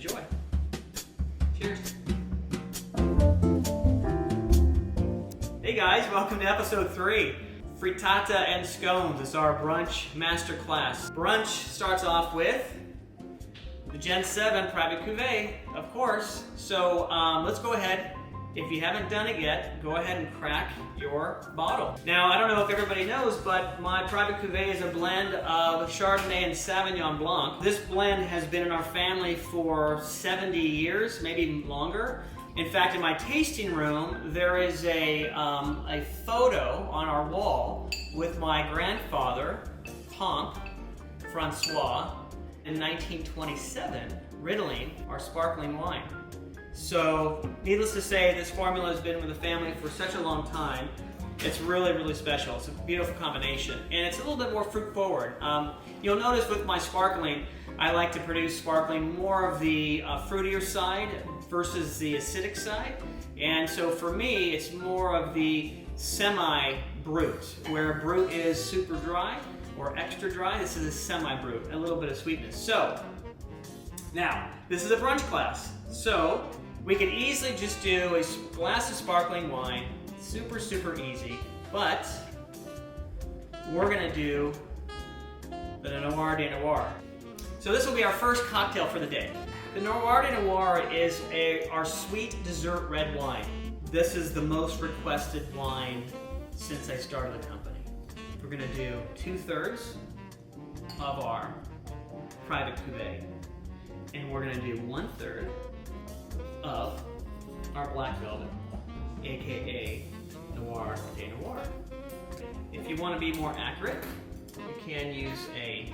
enjoy. Cheers. Hey guys, welcome to episode 3. Frittata and Scones is our Brunch Masterclass. Brunch starts off with the Gen 7 Private Cuvée, of course. So let's go ahead. If you haven't done it yet, go ahead and crack your bottle. Now, I don't know if everybody knows, but my Private Cuvée is a blend of Chardonnay and Sauvignon Blanc. This blend has been in our family for 70 years, maybe longer. In fact, in my tasting room, there is a photo on our wall with my grandfather, Pomp Francois, in 1927, riddling our sparkling wine. So, needless to say, this formula has been with the family for such a long time. It's really, really special. It's a beautiful combination, and it's a little bit more fruit forward. You'll notice with my sparkling, I like to produce sparkling more of the fruitier side versus the acidic side. And so for me, it's more of the semi-brut, where brut is super dry or extra dry. This is a semi-brut, a little bit of sweetness. So, now, this is a brunch class. So, we can easily just do a glass of sparkling wine, super, super easy, but we're gonna do the Norwardy Noir. So this will be our first cocktail for the day. The Norwardy Noir is our sweet dessert red wine. This is the most requested wine since I started the company. We're gonna do 2/3 of our Private Cuvée, and we're gonna do 1/3 of our Black Velvet, aka Noir de Noir. If you want to be more accurate, you can use a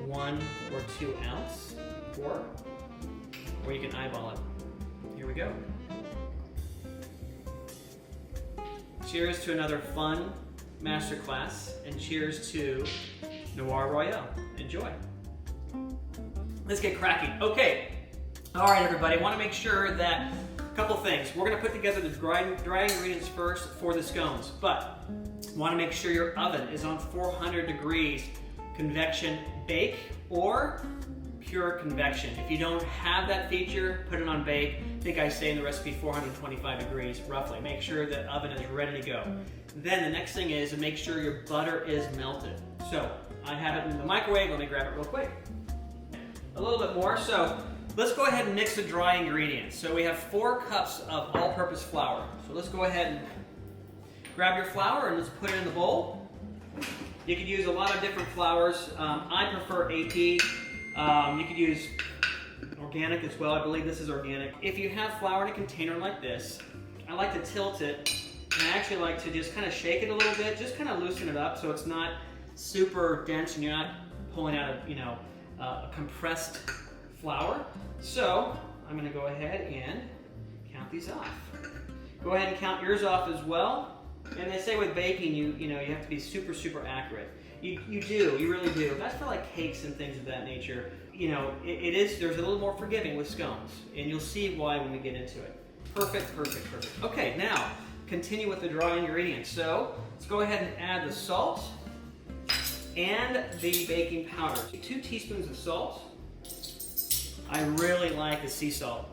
1 or 2 ounce pour, or you can eyeball it. Here we go. Cheers to another fun masterclass, and cheers to Noir Royale. Enjoy. Let's get cracking. Okay. All right, everybody, I want to make sure that a couple things. We're going to put together the dry ingredients first for the scones, but want to make sure your oven is on 400 degrees convection bake or pure convection. If you don't have that feature, put it on bake. I think I say in the recipe 425 degrees roughly. Make sure the oven is ready to go. Then the next thing is to make sure your butter is melted. So I have it in the microwave. Let me grab it real quick. A little bit more. So let's go ahead and mix the dry ingredients. So we have 4 cups of all-purpose flour. So let's go ahead and grab your flour and let's put it in the bowl. You could use a lot of different flours. I prefer AP. You could use organic as well. I believe this is organic. If you have flour in a container like this, I like to tilt it, and I actually like to just kind of shake it a little bit, just kind of loosen it up so it's not super dense and you're not pulling out a compressed flour. So I'm going to go ahead and count these off. Go ahead and count yours off as well. And they say with baking, you have to be super, super accurate. You really do. That's for like cakes and things of that nature. There's a little more forgiving with scones, and you'll see why when we get into it. Perfect, perfect, perfect. Okay, now continue with the dry ingredients. So let's go ahead and add the salt and the baking powder. 2 teaspoons of salt. I really like the sea salt.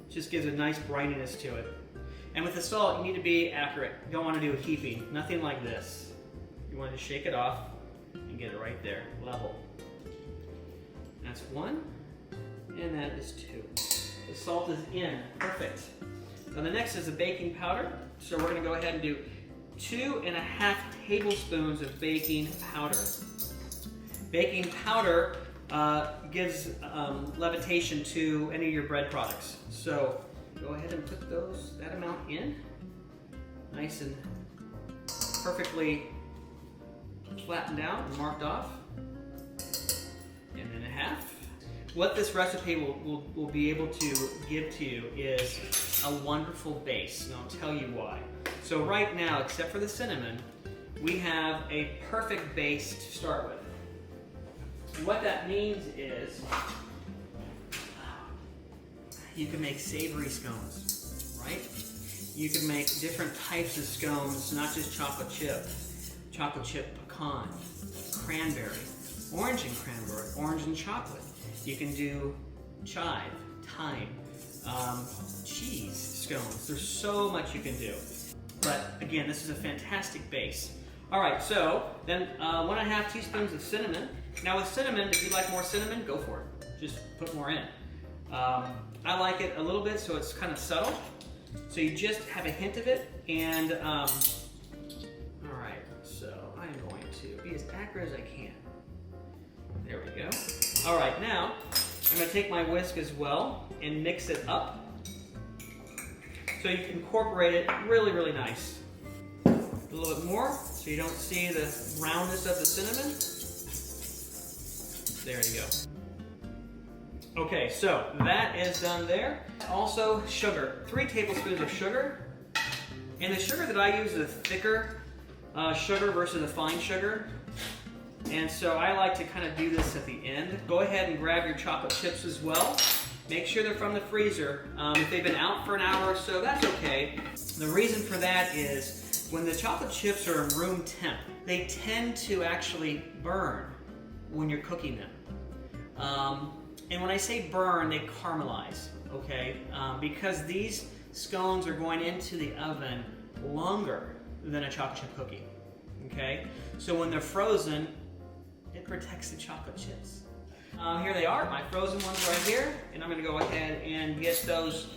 It just gives a nice brininess to it. And with the salt, you need to be accurate. You don't want to do a heaping. Nothing like this. You want to shake it off and get it right there, level. That's 1, and that is 2. The salt is in, perfect. Now the next is the baking powder. So we're going to go ahead and do 2.5 tablespoons of baking powder. Baking powder gives levitation to any of your bread products. So go ahead and put that amount in, nice and perfectly flattened out and marked off. And then 1/2. What this recipe will be able to give to you is a wonderful base, and I'll tell you why. So right now, except for the cinnamon, we have a perfect base to start with. And what that means is you can make savory scones, right? You can make different types of scones, not just chocolate chip pecan, cranberry, orange and cranberry, orange and chocolate. You can do chive, thyme, cheese scones. There's so much you can do. But again, this is a fantastic base. All right, so then 1.5 teaspoons of cinnamon. Now with cinnamon, if you like more cinnamon, go for it. Just put more in. I like it a little bit so it's kind of subtle. So you just have a hint of it, and all right, so I'm going to be as accurate as I can. There we go. All right, now I'm going to take my whisk as well and mix it up so you can incorporate it really, really nice. A little bit more so you don't see the roundness of the cinnamon. There you go. Okay, so that is done there. Also, sugar. 3 tablespoons of sugar. And the sugar that I use is a thicker sugar versus a fine sugar. And so I like to kind of do this at the end. Go ahead and grab your chocolate chips as well. Make sure they're from the freezer. If they've been out for an hour or so, that's okay. The reason for that is when the chocolate chips are room temp, they tend to actually burn when you're cooking them. And when I say burn, they caramelize, okay? Because these scones are going into the oven longer than a chocolate chip cookie, okay? So when they're frozen, it protects the chocolate chips. Here they are, my frozen ones right here, and I'm gonna go ahead and get those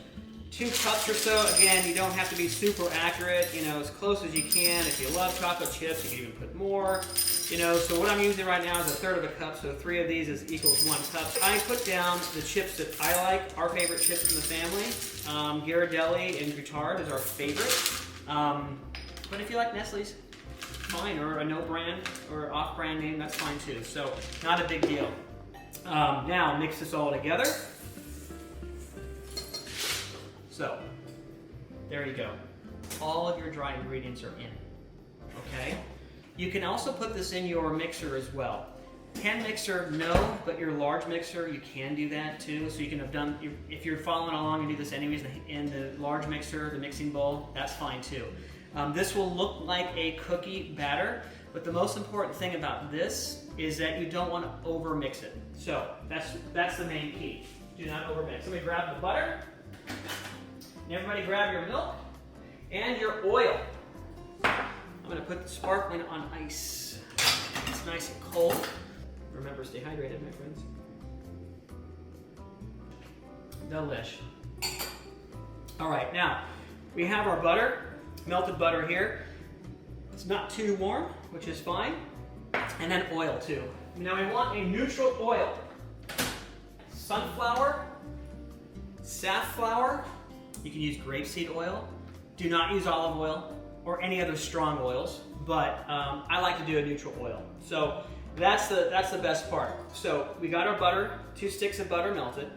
2 cups or so. Again, you don't have to be super accurate, you know, as close as you can. If you love chocolate chips, you can even put more. You know, so what I'm using right now is 1/3 of a cup, so 3 of these is equals 1 cup. I put down the chips that I like, our favorite chips in the family. Ghirardelli and Guittard is our favorite. But if you like Nestle's, fine, or a no brand or off brand name, that's fine too. So not a big deal. Now mix this all together. So there you go. All of your dry ingredients are in, okay? You can also put this in your mixer as well. Hand mixer, no, but your large mixer, you can do that too. So you can have done, if you're following along and do this anyways in the large mixer, the mixing bowl, that's fine too. This will look like a cookie batter, but the most important thing about this is that you don't want to over mix it. So that's the main key. Do not over mix. Let me grab the butter. And everybody grab your milk and your oil. I'm going to put the sparkling on ice. It's nice and cold. Remember, stay hydrated, my friends. Delish. All right, now we have our butter, melted butter here. It's not too warm, which is fine. And then oil too. Now we want a neutral oil. Sunflower, safflower. You can use grapeseed oil. Do not use olive oil or any other strong oils, but I like to do a neutral oil. So that's the best part. So we got our butter, 2 sticks of butter melted.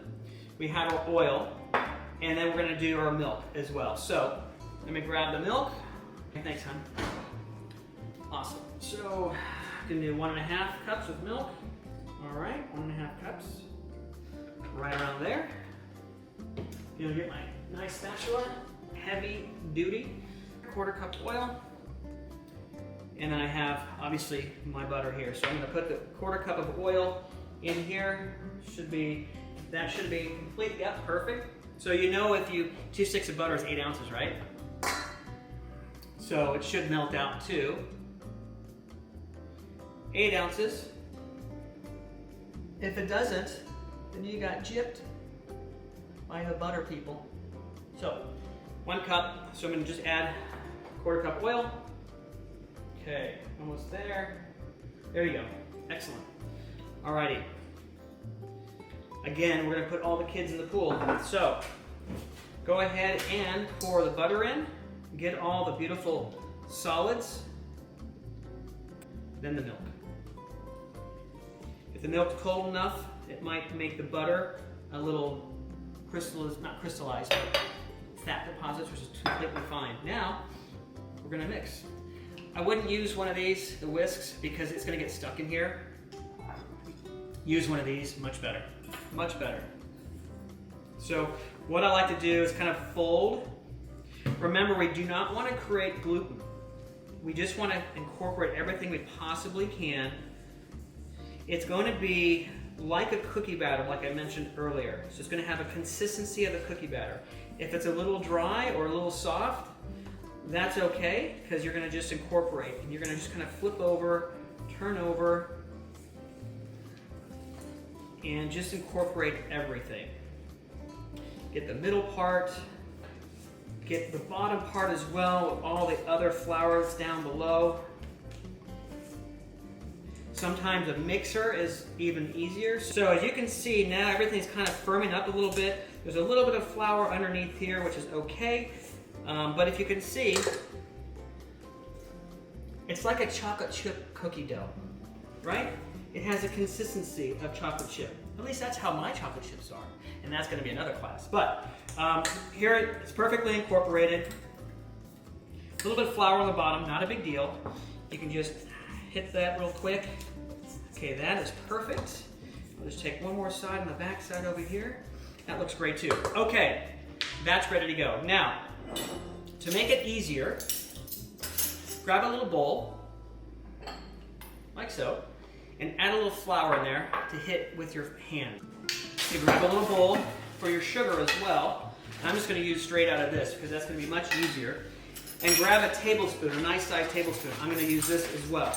We have our oil, and then we're gonna do our milk as well. So let me grab the milk. Thanks, hon. Awesome. So I'm gonna do 1.5 cups of milk. All right, 1.5 cups. Right around there. You'll get my nice spatula, heavy duty. 1/4 cup oil, and then I have obviously my butter here. So I'm going to put the 1/4 cup of oil in here. That should be complete. Yep, perfect. So you know if 2 sticks of butter is 8 ounces, right? So it should melt out too. 8 ounces. If it doesn't, then you got gypped by the butter people. So 1 cup. So I'm going to just add 1/4 cup oil. Okay, almost there. There you go. Excellent. Alrighty. Again, we're going to put all the kids in the pool. So go ahead and pour the butter in. Get all the beautiful solids. Then the milk. If the milk's cold enough, it might make the butter a little not crystallized, but fat deposits, which is completely fine. Now, we're gonna mix. I wouldn't use one of these, the whisks, because it's gonna get stuck in here. Use one of these, much better, much better. So what I like to do is kind of fold. Remember, we do not want to create gluten. We just want to incorporate everything we possibly can. It's going to be like a cookie batter, like I mentioned earlier. So it's going to have a consistency of the cookie batter. If it's a little dry or a little soft, that's okay, because you're going to just incorporate, and you're going to just kind of flip over, turn over, and just incorporate everything. Get the middle part, get the bottom part as well with all the other flours down below. Sometimes a mixer is even easier. So as you can see, now everything's kind of firming up a little bit. There's a little bit of flour underneath here, which is okay. But if you can see, it's like a chocolate chip cookie dough, right? It has a consistency of chocolate chip. At least that's how my chocolate chips are. And that's going to be another class. But here it's perfectly incorporated. A little bit of flour on the bottom, not a big deal. You can just hit that real quick. Okay, that is perfect. I'll just take one more side on the back side over here. That looks great too. Okay, that's ready to go. Now, to make it easier, grab a little bowl, like so, and add a little flour in there to hit with your hand. You grab a little bowl for your sugar as well. I'm just going to use straight out of this because that's going to be much easier. And grab a tablespoon, a nice sized tablespoon. I'm going to use this as well.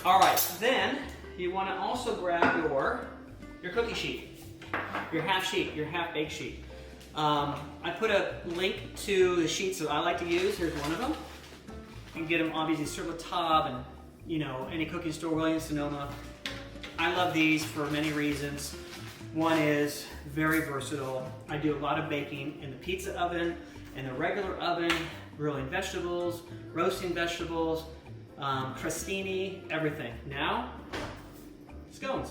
All right, then you want to also grab your cookie sheet, your half sheet, your half baked sheet. I put a link to the sheets that I like to use. Here's one of them. You can get them obviously Frittata and, you know, any cookie store, Williams-Sonoma. I love these for many reasons. One is very versatile. I do a lot of baking in the pizza oven, in the regular oven, grilling vegetables, roasting vegetables, crostini, everything. Now, scones.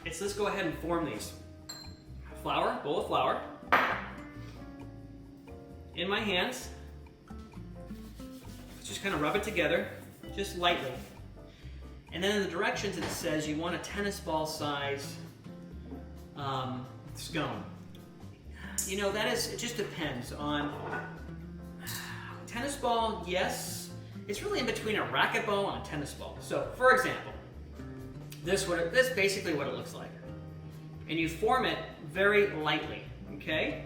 Let's go ahead and form these. Flour, bowl of flour. In my hands. Just kind of rub it together, just lightly. And then in the directions it says you want a tennis ball size scone. You know, it just depends on tennis ball, yes. It's really in between a racquetball and a tennis ball. So, for example, this is basically what it looks like. And you form it very lightly, okay?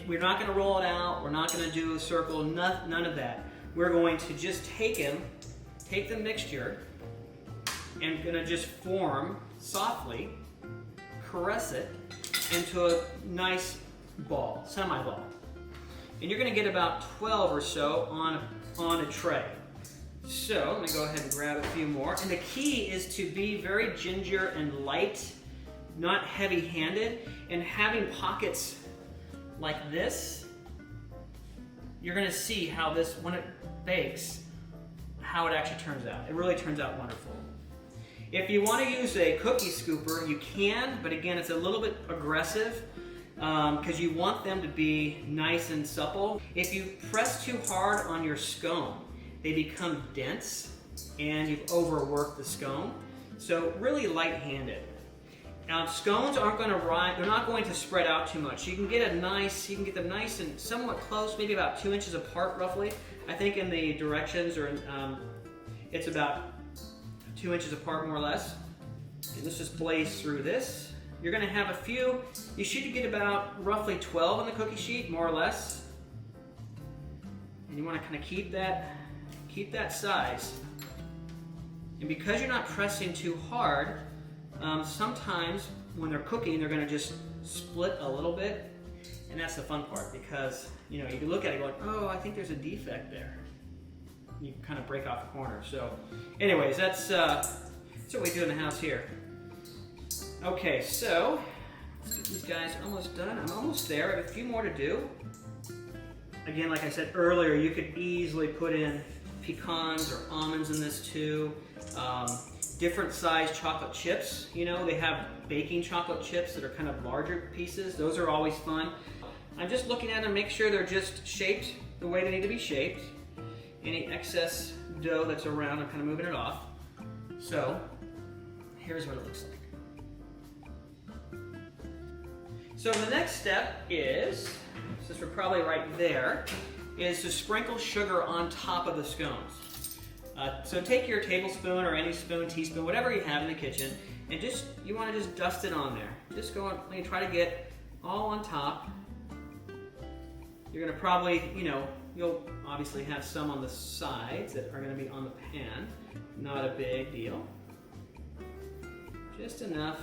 We're not going to roll it out. We're not going to do a circle, none of that. We're going to just take the mixture, and going to just form softly, caress it into a nice ball, semi-ball. And you're going to get about 12 or so on a tray. So let me go ahead and grab a few more. And the key is to be very ginger and light, not heavy-handed, and having pockets like this. You're going to see how this, when it bakes, how it actually turns out. It really turns out wonderful. If you want to use a cookie scooper, you can, but again, it's a little bit aggressive because you want them to be nice and supple. If you press too hard on your scone, they become dense and you've overworked the scone. So really light-handed. Now scones aren't going to rise, they're not going to spread out too much. You can get them nice and somewhat close, maybe about 2 inches apart roughly. I think in the directions it's about 2 inches apart more or less. And let's just blaze through this. You're going to have a few, you should get about roughly 12 on the cookie sheet, more or less. And you want to kind of keep that size. And because you're not pressing too hard, sometimes when they're cooking, they're going to just split a little bit. And that's the fun part because, you know, you can look at it going, oh, I think there's a defect there. You can kind of break off the corner. So anyways, that's what we do in the house here. Okay, so let's get these guys almost done. I'm almost there. I have a few more to do. Again, like I said earlier, you could easily put in pecans or almonds in this too. Different size chocolate chips. You know, they have baking chocolate chips that are kind of larger pieces. Those are always fun. I'm just looking at them, make sure they're just shaped the way they need to be shaped. Any excess dough that's around, I'm kind of moving it off. So, here's what it looks like. So the next step is, since we're probably right there, is to sprinkle sugar on top of the scones. So take your tablespoon or any spoon, teaspoon, whatever you have in the kitchen, And you want to just dust it on there. Just go and try to get all on top. You're going to probably, you'll obviously have some on the sides that are going to be on the pan. Not a big deal. Just enough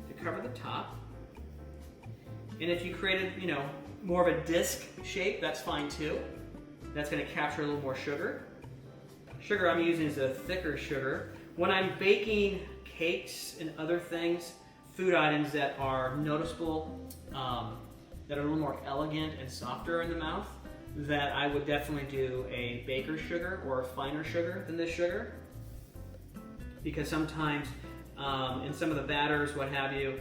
to cover the top. And if you created, more of a disc shape, that's fine too. That's going to capture a little more sugar. Sugar I'm using is a thicker sugar. When I'm baking cakes and other things, food items that are noticeable, that are a little more elegant and softer in the mouth, that I would definitely do a baker's sugar or a finer sugar than this sugar. Because sometimes in some of the batters, what have you,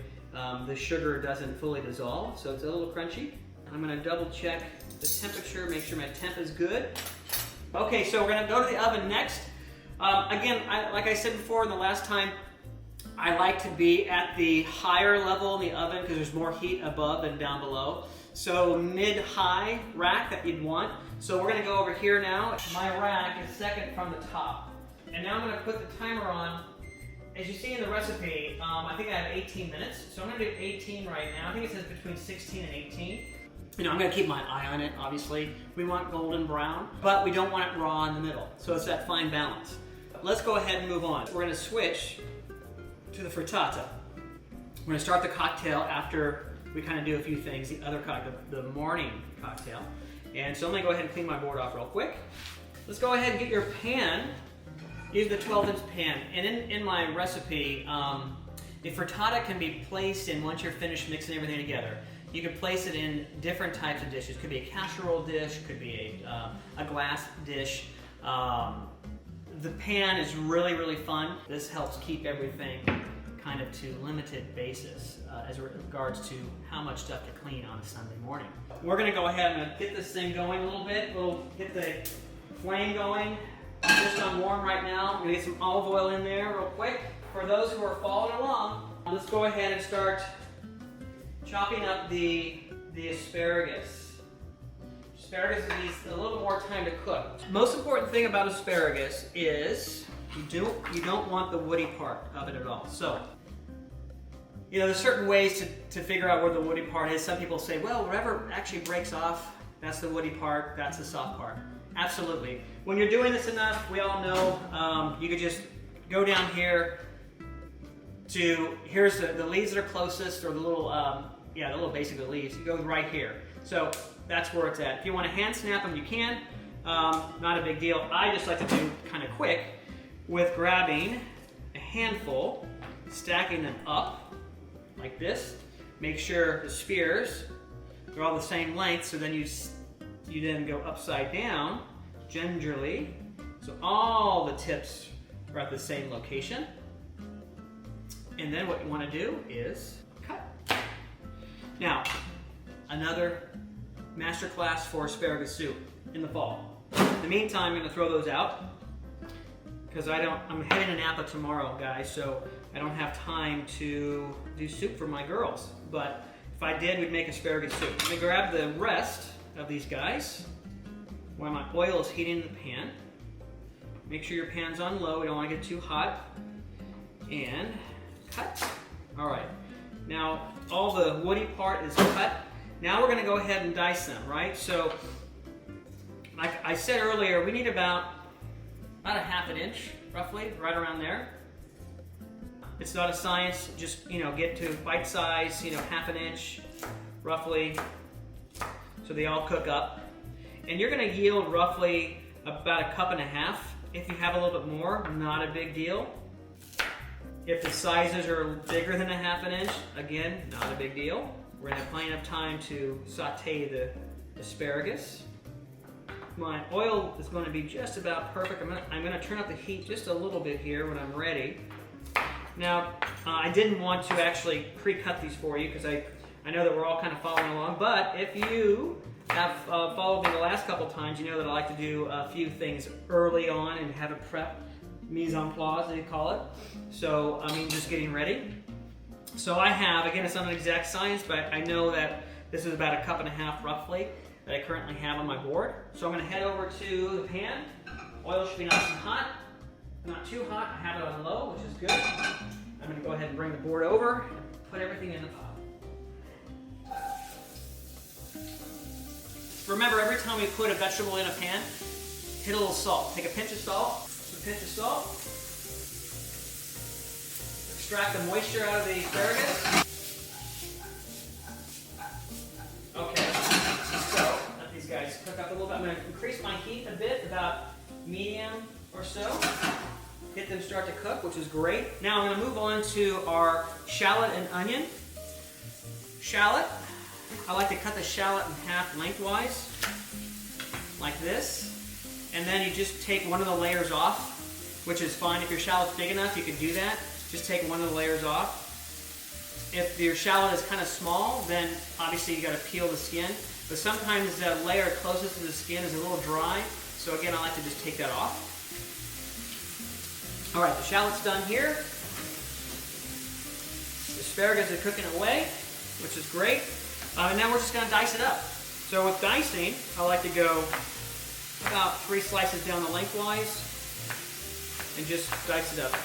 the sugar doesn't fully dissolve, so it's a little crunchy. I'm going to double check the temperature, make sure my temp is good. Okay, so we're going to go to the oven next. Again, like I said before in the last time, I like to be at the higher level in the oven because there's more heat above than down below. So mid-high rack that you'd want. So we're going to go over here now. My rack is second from the top. And now I'm going to put the timer on. As you see in the recipe, I think I have 18 minutes. So I'm going to do 18 right now. I think it says between 16 and 18. I'm going to keep my eye on it, obviously. We want golden brown, but we don't want it raw in the middle. So it's that fine balance. Let's go ahead and move on. We're going to switch to the frittata. We're going to start the cocktail after we kind of do a few things, the morning cocktail. And so I'm going to go ahead and clean my board off real quick. Let's go ahead and get your pan. Use the 12-inch pan. And in my recipe, the frittata can be placed in, once you're finished mixing everything together, you can place it in different types of dishes. Could be a casserole dish, could be a glass dish. The pan is really, really fun. This helps keep everything kind of to limited basis as regards to how much stuff to clean on a Sunday morning. We're gonna go ahead and get this thing going a little bit. We'll get the flame going. Just on warm right now. I'm gonna get some olive oil in there real quick. For those who are following along, let's go ahead and start chopping up the asparagus. Asparagus needs a little more time to cook. Most important thing about asparagus is you don't want the woody part of it at all. So, there's certain ways to figure out where the woody part is. Some people say, well, whatever actually breaks off, that's the woody part, that's the soft part. Absolutely. When you're doing this enough, we all know you could just go down here to, here's the leaves that are closest, or the little basically leaves. You go right here. So that's where it's at. If you want to hand snap them, you can. Not a big deal. I just like to do kind of quick with grabbing a handful, stacking them up like this. Make sure the spears, they're all the same length, so then you then go upside down, gingerly, so all the tips are at the same location. And then what you want to do is cut. Now, another masterclass for asparagus soup in the fall. In the meantime, I'm going to throw those out because I'm heading to Napa tomorrow, guys, so I don't have time to do soup for my girls. But if I did, we'd make asparagus soup. I'm going to grab the rest of these guys while my oil is heating in the pan. Make sure your pan's on low, you don't want to get too hot. And cut. All right, now all the woody part is cut. Now we're going to go ahead and dice them, right? So, like I said earlier, we need about a half an inch, roughly, right around there. It's not a science, just get to bite size, half an inch, roughly, so they all cook up. And you're going to yield roughly about a cup and a half. If you have a little bit more, not a big deal. If the sizes are bigger than a half an inch, again, not a big deal. We're going to have plenty of time to saute the asparagus. My oil is going to be just about perfect. I'm going to turn up the heat just a little bit here when I'm ready. Now, I didn't want to actually pre-cut these for you because I know that we're all kind of following along, but if you have followed me the last couple times, you know that I like to do a few things early on and have a prep, mise en place, they call it. So, just getting ready. So I have, again, it's not an exact science, but I know that this is about a cup and a half roughly that I currently have on my board. So I'm going to head over to the pan. Oil should be nice and hot, not too hot. I have it on low, which is good. I'm going to go ahead and bring the board over and put everything in the pot. Remember, every time we put a vegetable in a pan, hit a little salt. Take a pinch of salt, extract the moisture out of the asparagus. Okay, so let these guys cook up a little bit. I'm going to increase my heat a bit, about medium or so. Get them start to cook, which is great. Now I'm going to move on to our shallot and onion. Shallot, I like to cut the shallot in half lengthwise, like this. And then you just take one of the layers off, which is fine. If your shallot's big enough, you can do that. Just take one of the layers off. If your shallot is kind of small, then obviously you got to peel the skin. But sometimes the layer closest to the skin is a little dry. So again, I like to just take that off. All right, the shallot's done here. The asparagus are cooking away, which is great. And now we're just going to dice it up. So with dicing, I like to go about 3 slices down the lengthwise and just dice it up.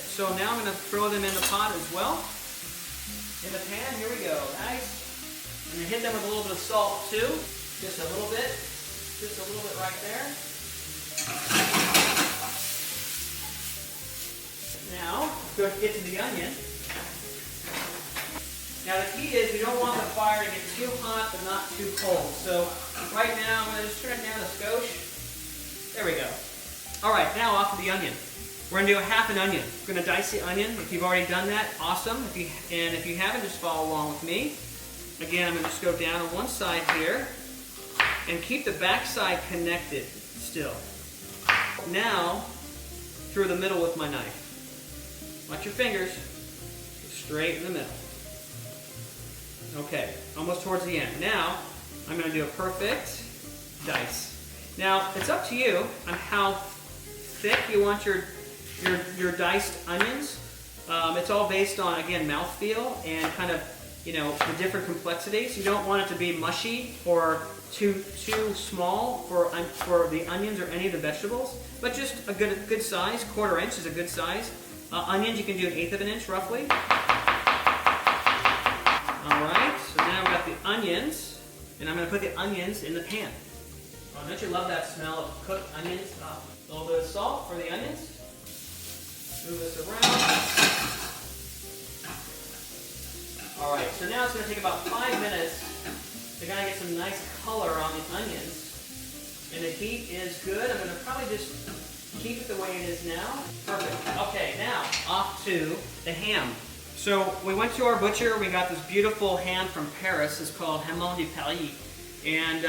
So now I'm going to throw them in the pot as well. In the pan, here we go. Nice. I'm going to hit them with a little bit of salt too. Just a little bit. Just a little bit right there. Now, let's go get to the onion. Now the key is we don't want the fire to get too hot but not too cold. So right now I'm going to just turn it down a skosh. There we go. All right, now off to the onion. We're going to do a half an onion. We're going to dice the onion. If you've already done that, awesome. If you haven't, just follow along with me. Again, I'm going to just go down on one side here and keep the back side connected still. Now, through the middle with my knife. Watch your fingers. Straight in the middle. Okay, almost towards the end. Now, I'm going to do a perfect dice. Now, it's up to you on how thick you want your diced onions. It's all based on, again, mouthfeel and kind of, you know, the different complexities. You don't want it to be mushy or too small for the onions or any of the vegetables, but just a good size. 1/4 inch is a good size. Onions, you can do 1/8 of an inch roughly. All right, so now I've got the onions, and I'm going to put the onions in the pan. Oh, don't you love that smell of cooked onions? Oh. A little bit of salt for the onions. Move this around. All right, so now it's going to take about 5 minutes to kind of get some nice color on the onions. And the heat is good. I'm going to probably just keep it the way it is now. Perfect. Okay, now off to the ham. So we went to our butcher. We got this beautiful ham from Paris. It's called Hegel de Paris. And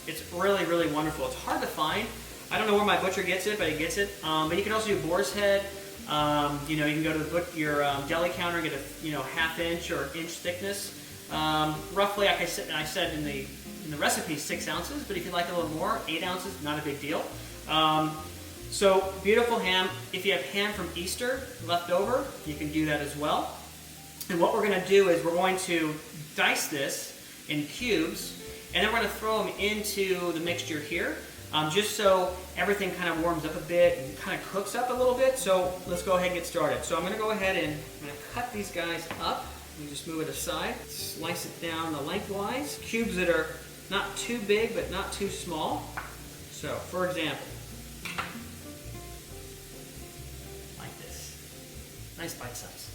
it's really, really wonderful. It's hard to find. I don't know where my butcher gets it, but he gets it. But you can also do boar's head. You know, you can go to your deli counter and get a 1/2 inch or inch thickness. Roughly, like I said in the recipe, 6 ounces. But if you like a little more, 8 ounces, not a big deal. So beautiful ham. If you have ham from Easter left over, you can do that as well. And what we're going to do is we're going to dice this in cubes, and then we're going to throw them into the mixture here. Just so everything kind of warms up a bit and kind of cooks up a little bit. So let's go ahead and get started. So I'm going to go ahead and I'm going to cut these guys up. Let me just move it aside. Slice it down the lengthwise. Cubes that are not too big but not too small. So for example, like this. Nice bite size.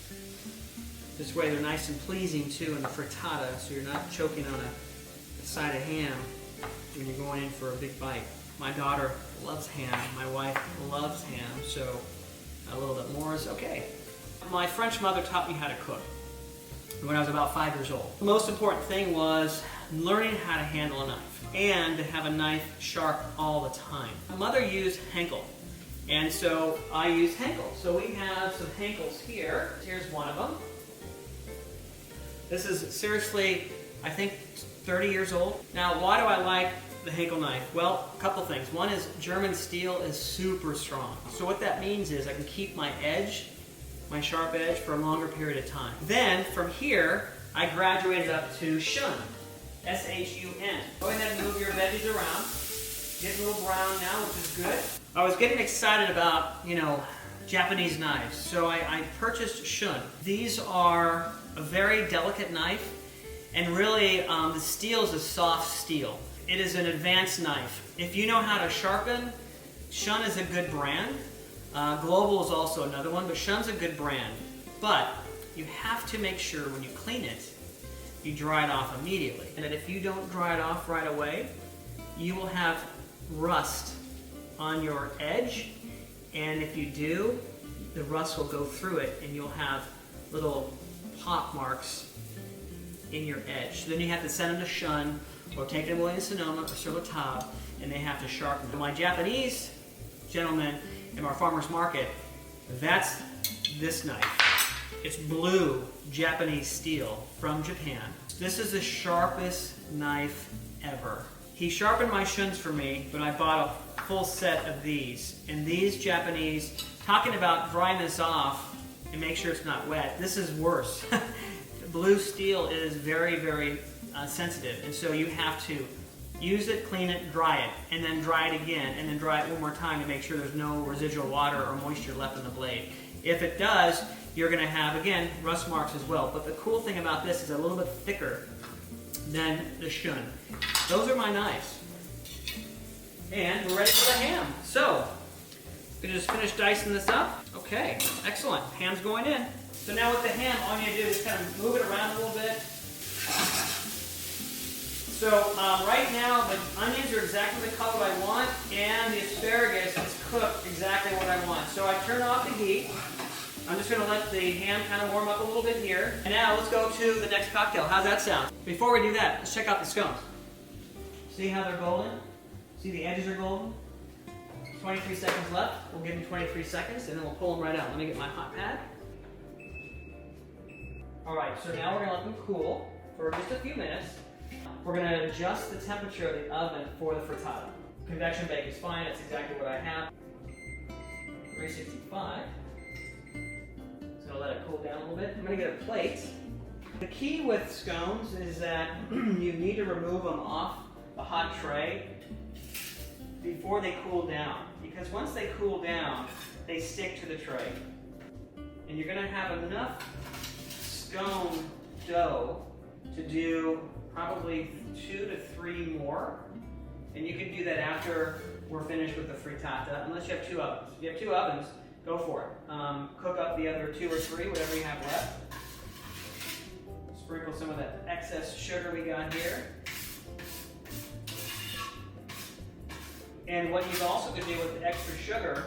This way they're nice and pleasing too in the frittata, so you're not choking on a side of ham when you're going in for a big bite. My daughter loves ham. My wife loves ham, so a little bit more is okay. My French mother taught me how to cook when I was about 5 years old. The most important thing was learning how to handle a knife and to have a knife sharp all the time. My mother used Hegel, and so I use Hegel. So we have some Hegels here. Here's one of them. This is seriously, I think, 30 years old. Now, why do I like the Hegel knife? Well, a couple things. One is German steel is super strong. So what that means is I can keep my edge, my sharp edge, for a longer period of time. Then, from here, I graduated up to Shun, S-H-U-N. Go ahead and move your veggies around. Get a little brown now, which is good. I was getting excited about, Japanese knives. So I purchased Shun. These are a very delicate knife, and really the steel is a soft steel. It is an advanced knife. If you know how to sharpen, Shun is a good brand. Global is also another one, but Shun's a good brand. But you have to make sure when you clean it, you dry it off immediately. And that if you don't dry it off right away, you will have rust on your edge. And if you do, the rust will go through it and you'll have little pop marks in your edge. So then you have to send them to Shun or take them away to Sonoma or Sur La Table, and they have to sharpen them. My Japanese gentleman in our farmer's market, that's this knife. It's blue Japanese steel from Japan. This is the sharpest knife ever. He sharpened my Shuns for me, but I bought a full set of these. And these Japanese, talking about drying this off and make sure it's not wet, this is worse. Blue steel is very, very sensitive, and so you have to use it, clean it, dry it, and then dry it again, and then dry it one more time to make sure there's no residual water or moisture left in the blade. If it does, you're going to have, again, rust marks as well. But the cool thing about this is a little bit thicker than the Shun. Those are my knives. And we're ready for the ham. So, I'm going to just finish dicing this up. Okay, excellent. Ham's going in. So now with the ham, all you need to do is kind of move it around a little bit. So right now, the onions are exactly the color I want, and the asparagus is cooked exactly what I want. So I turn off the heat. I'm just going to let the ham kind of warm up a little bit here. And now let's go to the next cocktail. How's that sound? Before we do that, let's check out the scones. See how they're golden? See the edges are golden? 23 seconds left. We'll give them 23 seconds, and then we'll pull them right out. Let me get my hot pad. All right, so now we're going to let them cool for just a few minutes. We're going to adjust the temperature of the oven for the frittata. Convection bake is fine. That's exactly what I have. 365. Just going to let it cool down a little bit. I'm going to get a plate. The key with scones is that you need to remove them off the hot tray before they cool down. Because once they cool down, they stick to the tray. And you're going to have enough scone dough to do probably 2 to 3 more. And you can do that after we're finished with the frittata, unless you have 2 ovens. If you have 2 ovens, go for it. Cook up the other 2 or 3, whatever you have left. Sprinkle some of that excess sugar we got here. And what you also could do with the extra sugar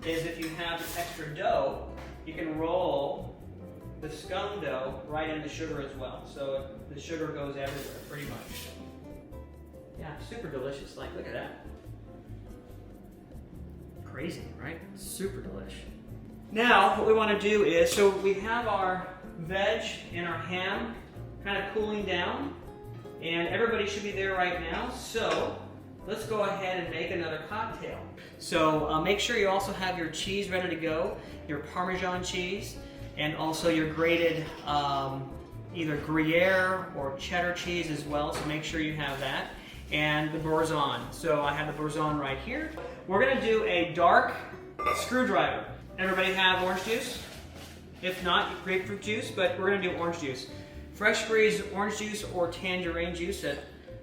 is if you have extra dough, you can roll the scone dough right in the sugar as well. So the sugar goes everywhere, pretty much. Yeah, super delicious. Like, look at that. Crazy, right? Super delish. Now, what we want to do is, so we have our veg and our ham kind of cooling down, and everybody should be there right now. So let's go ahead and make another cocktail. So make sure you also have your cheese ready to go, your Parmesan cheese, and also your grated either Gruyere or cheddar cheese as well, so make sure you have that. And the Boursin. So I have the Boursin right here. We're going to do a dark screwdriver. Everybody have orange juice? If not, grapefruit juice, but we're going to do orange juice. Fresh squeezed orange juice or tangerine juice that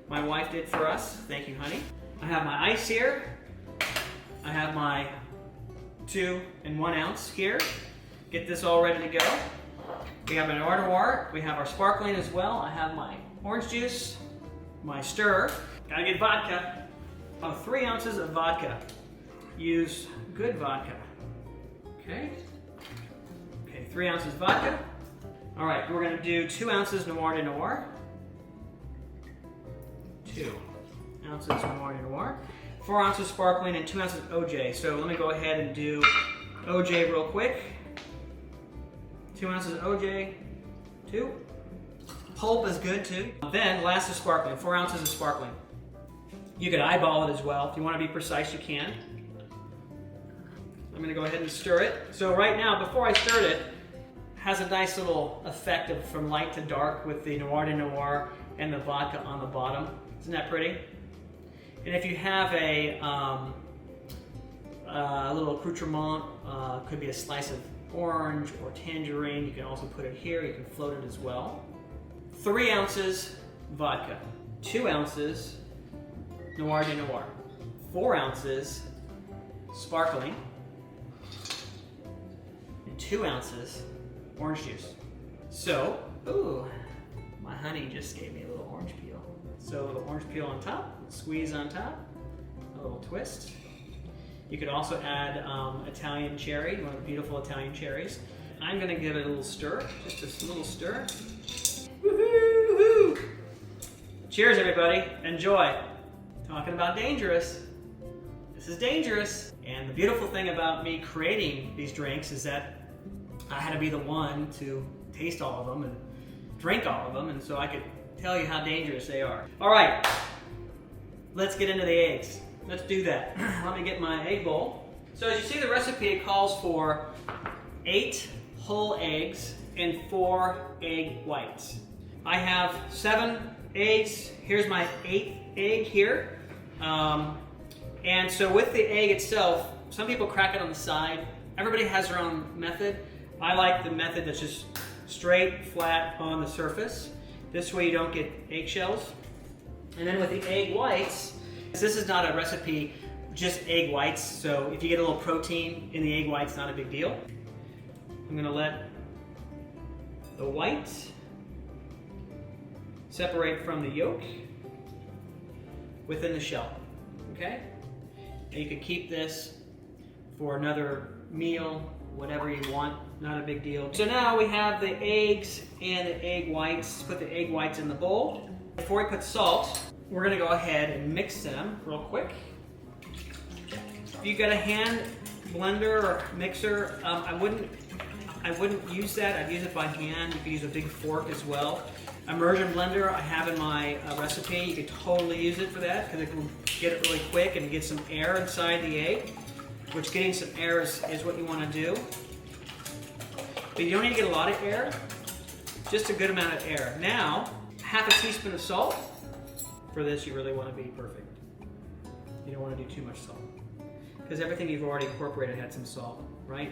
my wife did for us. Thank you, honey. I have my ice here. I have my 2 and 1 ounce here. Get this all ready to go. We have a Noir de Noir. We have our sparkling as well. I have my orange juice, my stir. Gotta get vodka. 3 ounces of vodka. Use good vodka. Okay. Okay, 3 ounces vodka. All right, we're gonna do 2 ounces Noir de Noir. 2 ounces Noir de Noir. 4 ounces sparkling and 2 ounces OJ. So let me go ahead and do OJ real quick. 2 ounces OJ. 2. Pulp is good too. Then last is sparkling. 4 ounces of sparkling. You can eyeball it as well. If you want to be precise, you can. I'm going to go ahead and stir it. So right now, before I stirred it, has a nice little effect of from light to dark with the Noir de Noir and the vodka on the bottom. Isn't that pretty? And if you have a a little accoutrement. Could be a slice of orange or tangerine. You can also put it here. You can float it as well. 3 ounces vodka, 2 ounces Noir de Noir, 4 ounces sparkling, and 2 ounces orange juice. So, ooh, my honey just gave me a little orange peel. So a little orange peel on top, squeeze on top, a little twist. You could also add Italian cherry, one of the beautiful Italian cherries. I'm gonna give it a little stir, just a little stir. Woohoo! Cheers, everybody. Enjoy. Talking about dangerous. This is dangerous. And the beautiful thing about me creating these drinks is that I had to be the one to taste all of them and drink all of them, and so I could tell you how dangerous they are. All right, let's get into the eggs. Let's do that. Let me get my egg bowl. So as you see the recipe, it calls for 8 whole eggs and 4 egg whites. I have 7 eggs. Here's my 8th egg here. And so with the egg itself, some people crack it on the side. Everybody has their own method. I like the method that's just straight, flat on the surface. This way you don't get eggshells. And then with the egg whites, this is not a recipe, just egg whites. So if you get a little protein in the egg whites, not a big deal. I'm gonna let the white separate from the yolk within the shell, okay? And you can keep this for another meal, whatever you want, not a big deal. So now we have the eggs and the egg whites. Put the egg whites in the bowl. Before we put salt, we're gonna go ahead and mix them real quick. If you got a hand blender or mixer, I wouldn't use that. I'd use it by hand. You could use a big fork as well. Immersion blender I have in my recipe. You could totally use it for that because it will get it really quick and get some air inside the egg, which getting some air is what you want to do. But you don't need to get a lot of air, just a good amount of air. Now, half a teaspoon of salt. For this, you really want to be perfect. You don't want to do too much salt because everything you've already incorporated had some salt, right?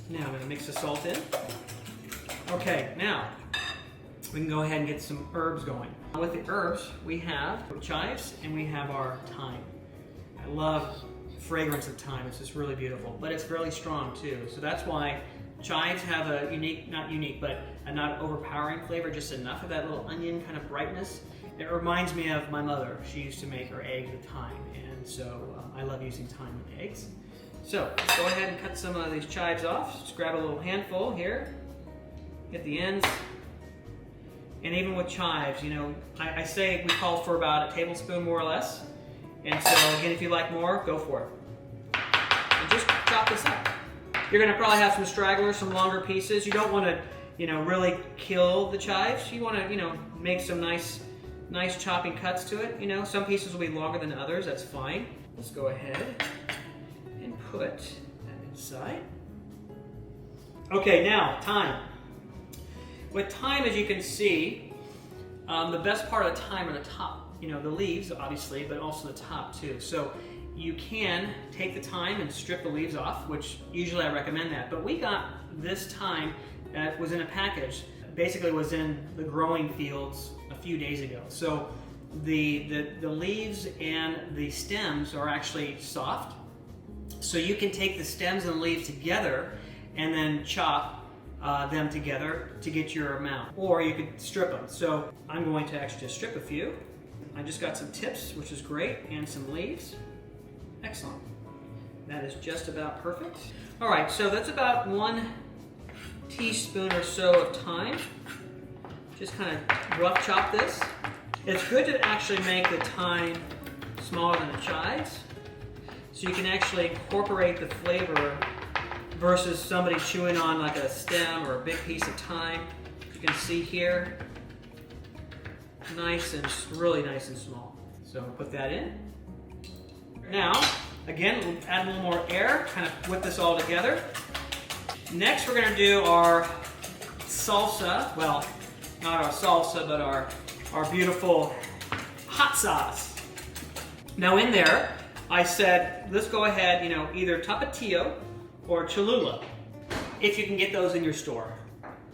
Now I'm going to mix the salt in. Okay, now we can go ahead and get some herbs going. With the herbs, we have chives and we have our thyme. I love the fragrance of thyme. It's just really beautiful, but it's really strong too. So that's why chives have a unique, not unique, but a not overpowering flavor, just enough of that little onion kind of brightness. It reminds me of my mother. She used to make her eggs with thyme, and so I love using thyme with eggs. So let's go ahead and cut some of these chives off. Just grab a little handful here, get the ends. And even with chives, you know, I say we call for about a tablespoon more or less. And so again, if you like more, go for it. And just chop this up. You're gonna probably have some stragglers, some longer pieces. You don't wanna, you know, really kill the chives. You wanna, you know, make some nice chopping cuts to it. You know, some pieces will be longer than others, that's fine. Let's go ahead and put that inside. Okay, now, thyme. With thyme, as you can see, the best part of the thyme are the top. You know, the leaves, obviously, but also the top too. So you can take the thyme and strip the leaves off, which usually I recommend that. But we got this thyme that was in a package, basically was in the growing fields a few days ago. So the leaves and the stems are actually soft. So you can take the stems and the leaves together and then chop them together to get your amount, or you could strip them. So I'm going to actually just strip a few. I just got some tips, which is great, and some leaves. Excellent. That is just about perfect. All right, so that's about 1 teaspoon or so of thyme. Just kind of rough chop this. It's good to actually make the thyme smaller than the chives, so you can actually incorporate the flavor versus somebody chewing on like a stem or a big piece of thyme. You can see here, nice and really nice and small. So put that in. Now, again, we'll add a little more air, kind of whip this all together. Next, we're gonna do our salsa. Well, not our salsa, but our beautiful hot sauce. Now in there, I said, let's go ahead, either Tapatio or Cholula, if you can get those in your store.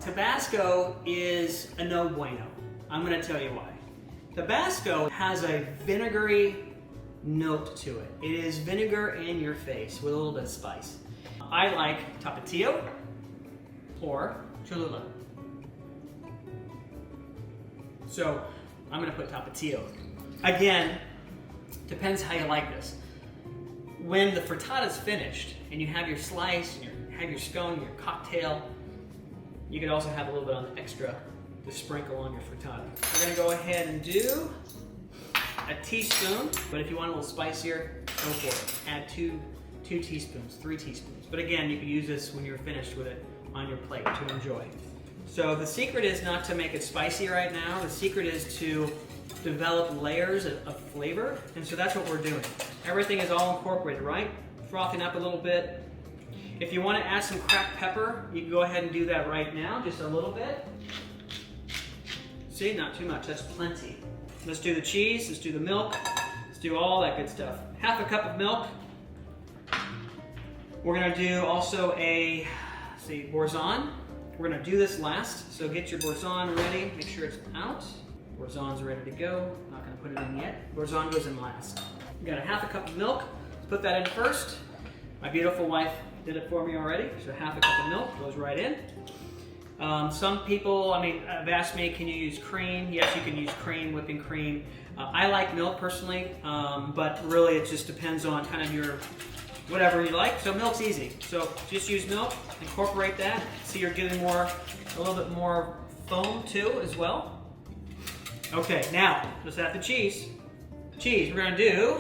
Tabasco is a no bueno. I'm gonna tell you why. Tabasco has a vinegary note to it. It is vinegar in your face with a little bit of spice. I like Tapatio or Cholula. So I'm gonna put Tapatio. Again, depends how you like this. When the frittata is finished and you have your slice, and you have your scone, your cocktail, you could also have a little bit on the extra to sprinkle on your frittata. We're gonna go ahead and do a teaspoon, but if you want a little spicier, go for it. Add two teaspoons, 3 teaspoons. But again, you can use this when you're finished with it on your plate to enjoy. So the secret is not to make it spicy right now. The secret is to develop layers of flavor, and so that's what we're doing. Everything is all incorporated, right? Frothing up a little bit. If you want to add some cracked pepper, you can go ahead and do that right now, just a little bit. See, not too much, that's plenty. Let's do the cheese, let's do the milk, let's do all that good stuff. Half a cup of milk. We're gonna do also a, Boursin. We're gonna do this last, so get your Boursin ready, make sure it's out. Boursin's ready to go, not gonna put it in yet. Boursin goes in last. We got a half a cup of milk, let's put that in first. My beautiful wife did it for me already, so half a cup of milk goes right in. Some people, have asked me, can you use cream? Yes, you can use cream, whipping cream. I like milk personally, but really it just depends on kind of your, whatever you like. So milk's easy. So just use milk, incorporate that. See, you're getting a little bit more foam too as well. Okay, now let's add the cheese. Cheese, we're gonna do,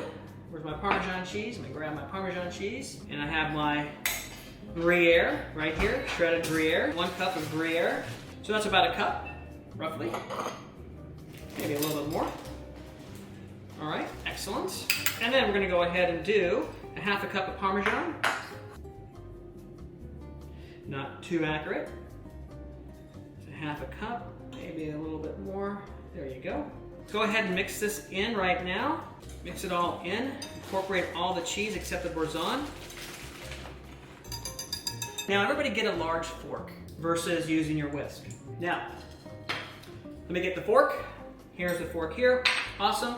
where's my Parmesan cheese? I'm gonna grab my Parmesan cheese, and I have my Gruyere right here, shredded Gruyere. 1 cup of Gruyere. So that's about a cup, roughly. Maybe a little bit more. All right, excellent. And then we're gonna go ahead and do a half a cup of Parmesan. Not too accurate. So half a cup, maybe a little bit more. There you go. Let's go ahead and mix this in right now. Mix it all in. Incorporate all the cheese except the Boursin. Now everybody get a large fork versus using your whisk. Now, let me get the fork. Here's the fork here. Awesome.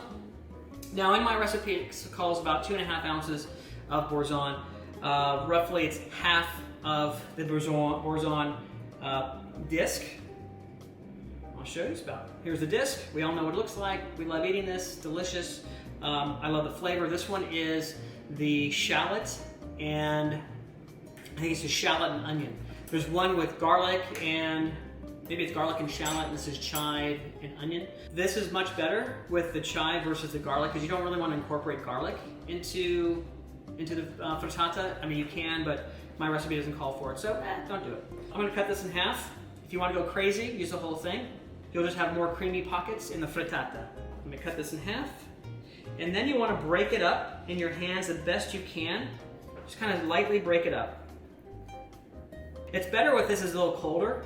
Now in my recipe it calls about 2.5 ounces of Boursin. Roughly it's half of the Boursin disc. I'll show you about. Here's the disc. We all know what it looks like. We love eating this. Delicious. I love the flavor. This one is the shallot, and I think it's a shallot and onion. There's one with garlic and maybe it's garlic and shallot, and this is chive and onion. This is much better with the chive versus the garlic because you don't really want to incorporate garlic into the frittata. You can, but my recipe doesn't call for it, so don't do it. I'm gonna cut this in half. If you want to go crazy, use the whole thing. You'll just have more creamy pockets in the frittata. I'm gonna cut this in half. And then you want to break it up in your hands the best you can. Just kind of lightly break it up. It's better with this is a little colder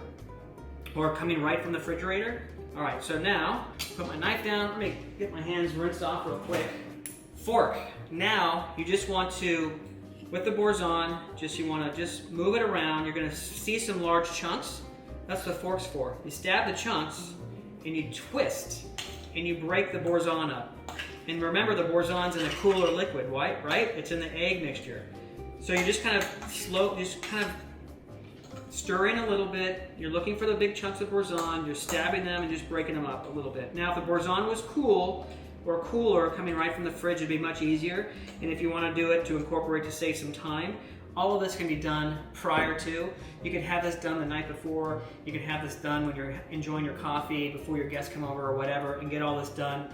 or coming right from the refrigerator. All right, so now put my knife down. Let me get my hands rinsed off real quick. Fork. Now you just want to, with the Boursin, you want to just move it around. You're going to see some large chunks. That's what the fork's for. You stab the chunks and you twist and you break the Boursin up. And remember, the Boursin's in a cooler liquid, right? It's in the egg mixture. So you just kind of stir in a little bit. You're looking for the big chunks of Boursin. You're stabbing them and just breaking them up a little bit. Now, if the Boursin was cool or cooler, coming right from the fridge, it'd be much easier. And if you want to do it to incorporate to save some time, all of this can be done prior to. You can have this done the night before. You can have this done when you're enjoying your coffee before your guests come over or whatever, and get all this done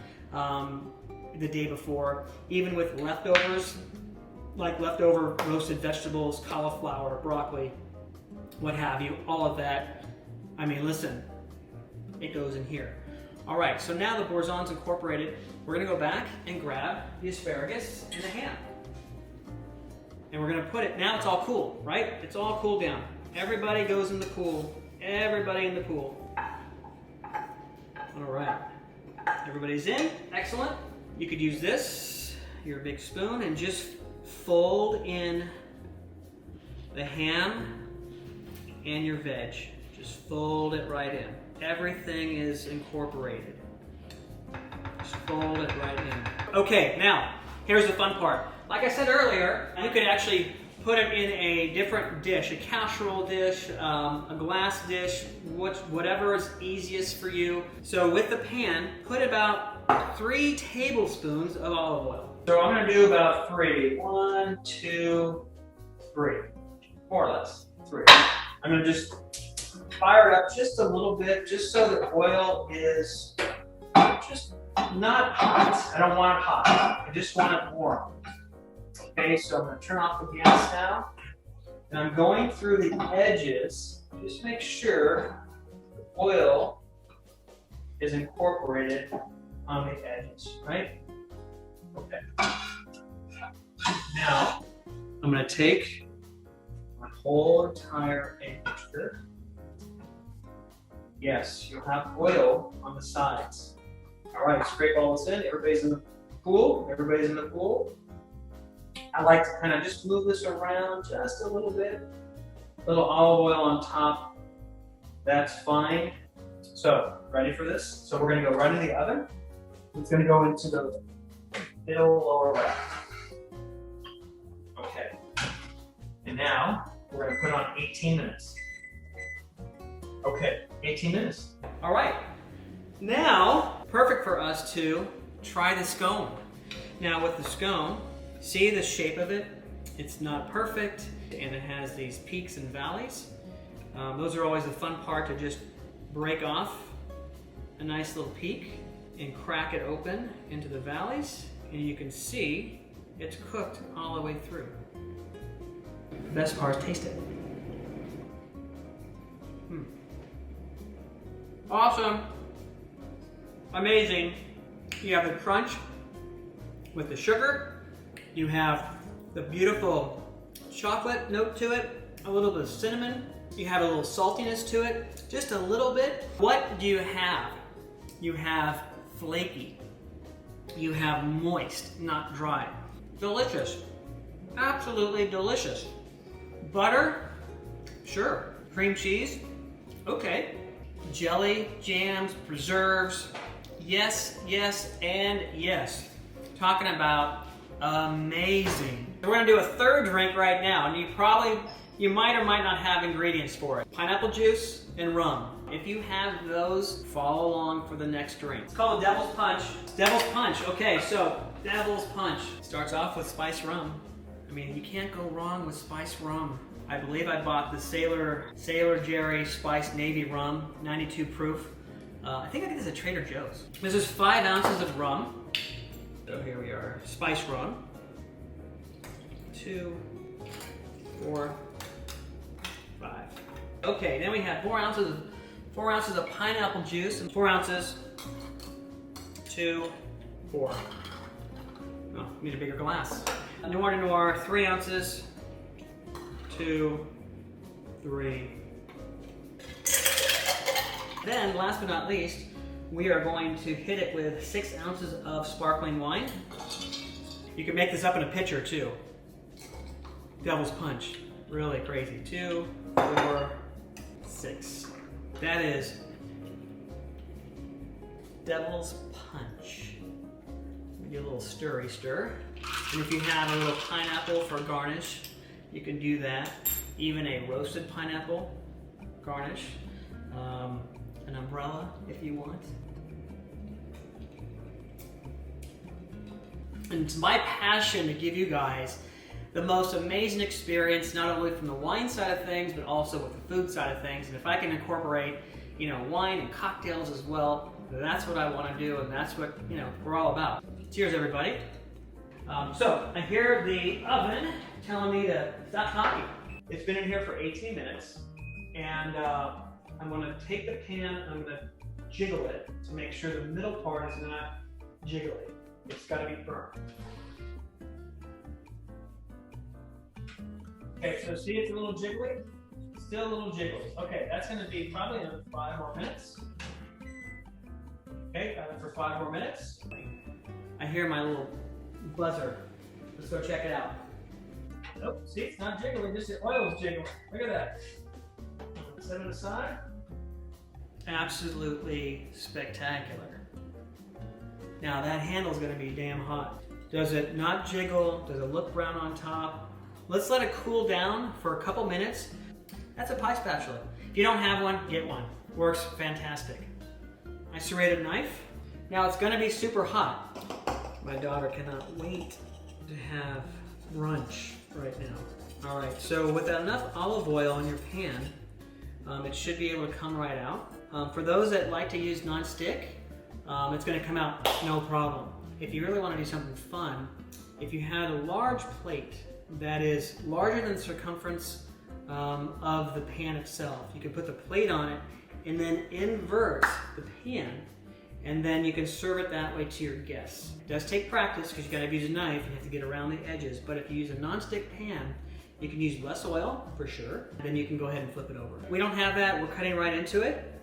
the day before. Even with leftovers, like leftover roasted vegetables, cauliflower, broccoli, what have you, all of that. Listen, it goes in here. All right, so now the Boursin's incorporated. We're gonna go back and grab the asparagus and the ham. And we're gonna put it, now it's all cool, right? It's all cooled down. Everybody goes in the pool. Everybody in the pool. All right, everybody's in, excellent. You could use this. your big spoon and just fold in the ham and your veg. Just fold it right in. Everything is incorporated. Just fold it right in. Okay, now, here's the fun part. Like I said earlier, you could actually put it in a different dish, a casserole dish, a glass dish, whatever is easiest for you. So with the pan, put about 3 tablespoons of olive oil. So I'm gonna do about 3. 1, 2, 3. More or less, 3. I'm gonna just fire it up just a little bit, just so the oil is just not hot. I don't want it hot. I just want it warm. Okay, so I'm going to turn off the gas now. And I'm going through the edges. Just make sure the oil is incorporated on the edges, right? Okay. Now, I'm going to take my whole entire egg mixture. Yes, you'll have oil on the sides. All right, scrape all this in. Everybody's in the pool. Everybody's in the pool. I like to kind of just move this around just a little bit. A little olive oil on top. That's fine. So, ready for this? So we're going to go right in the oven. It's going to go into the middle lower left. Okay. And now we're going to put on 18 minutes. Okay, 18 minutes. All right. Now, perfect for us to try the scone. Now with the scone, see the shape of it? It's not perfect, and it has these peaks and valleys. Those are always the fun part, to just break off a nice little peak and crack it open into the valleys, and you can see it's cooked all the way through. The best part is taste it. Awesome. Amazing. You have the crunch with the sugar. You have the beautiful chocolate note to it, a little bit of cinnamon. You have a little saltiness to it, just a little bit. What do you have? You have flaky. You have moist, not dry. Delicious. Absolutely delicious. Butter? Sure. Cream cheese? Okay. Jelly, jams, preserves. Yes, yes, and yes. Talking about amazing. We're gonna do a third drink right now, and you might or might not have ingredients for it. Pineapple juice and rum. If you have those, follow along for the next drink. It's called a Devil's Punch. Devil's Punch, okay, so Devil's Punch. Starts off with spiced rum. I mean, you can't go wrong with spiced rum. I believe I bought the Sailor Jerry Spiced Navy Rum, 92 proof. I think I did this at Trader Joe's. This is 5 ounces of rum. So here we are, spiced rum. 2, 4, 5. Okay, then we have 4 ounces of pineapple juice and 4 ounces. 2, 4. Oh, need a bigger glass. Noir de Noir, 3 ounces. 2, 3. Then, last but not least, we are going to hit it with 6 ounces of sparkling wine. You can make this up in a pitcher too. Devil's Punch, really crazy. 2, 4, 6. That is Devil's Punch. Do a little stirry stir. And if you have a little pineapple for garnish, you can do that. Even a roasted pineapple garnish. An umbrella if you want. And it's my passion to give you guys the most amazing experience, not only from the wine side of things, but also with the food side of things. And if I can incorporate, wine and cocktails as well, that's what I want to do, and that's what, we're all about. Cheers, everybody. So I hear the oven telling me to stop talking. It's been in here for 18 minutes, and I'm going to take the pan and I'm going to jiggle it to make sure the middle part is not jiggly. It's got to be firm. Okay, so see it's a little jiggly? Still a little jiggly. Okay, that's going to be probably another 5 more minutes. Okay, got it for 5 more minutes. I hear my little buzzer. Let's go check it out. Nope, see, it's not jiggling, just the oil's jiggling. Look at that. Set it aside. Absolutely spectacular. Now that handle's gonna be damn hot. Does it not jiggle? Does it look brown on top? Let's let it cool down for a couple minutes. That's a pie spatula. If you don't have one, get one. Works fantastic. My serrated knife. Now it's gonna be super hot. My daughter cannot wait to have brunch right now. All right, so with enough olive oil in your pan, it should be able to come right out. For those that like to use non-stick, it's gonna come out no problem. If you really wanna do something fun, if you had a large plate that is larger than the circumference of the pan itself, you can put the plate on it and then invert the pan, and then you can serve it that way to your guests. It does take practice because you gotta use a knife and you have to get around the edges, but if you use a non-stick pan, you can use less oil for sure, then you can go ahead and flip it over. We don't have that, we're cutting right into it.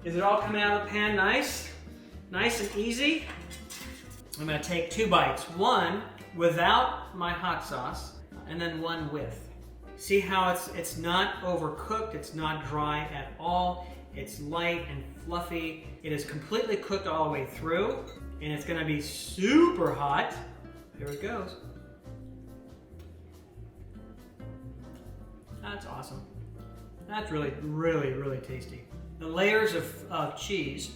Is it all coming out of the pan nice? Nice and easy? I'm gonna take 2 bites. One without my hot sauce, and then one with. See how it's not overcooked, it's not dry at all. It's light and fluffy. It is completely cooked all the way through, and it's gonna be super hot. Here it goes. That's awesome. That's really, really, really tasty. The layers of cheese,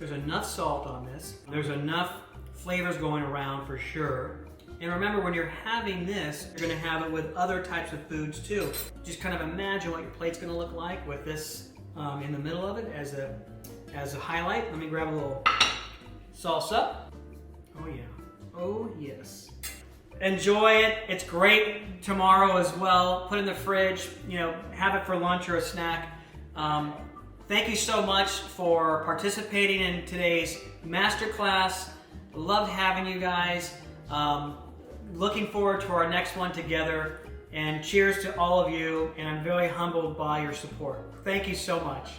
there's enough salt on this. There's enough flavors going around for sure. And remember, when you're having this, you're gonna have it with other types of foods too. Just kind of imagine what your plate's gonna look like with this in the middle of it as a highlight. Let me grab a little salsa. Oh yeah, oh yes. Enjoy it, it's great tomorrow as well. Put it in the fridge, you know, have it for lunch or a snack. Thank you so much for participating in today's masterclass. Loved having you guys. Looking forward to our next one together. And cheers to all of you. And I'm very humbled by your support. Thank you so much.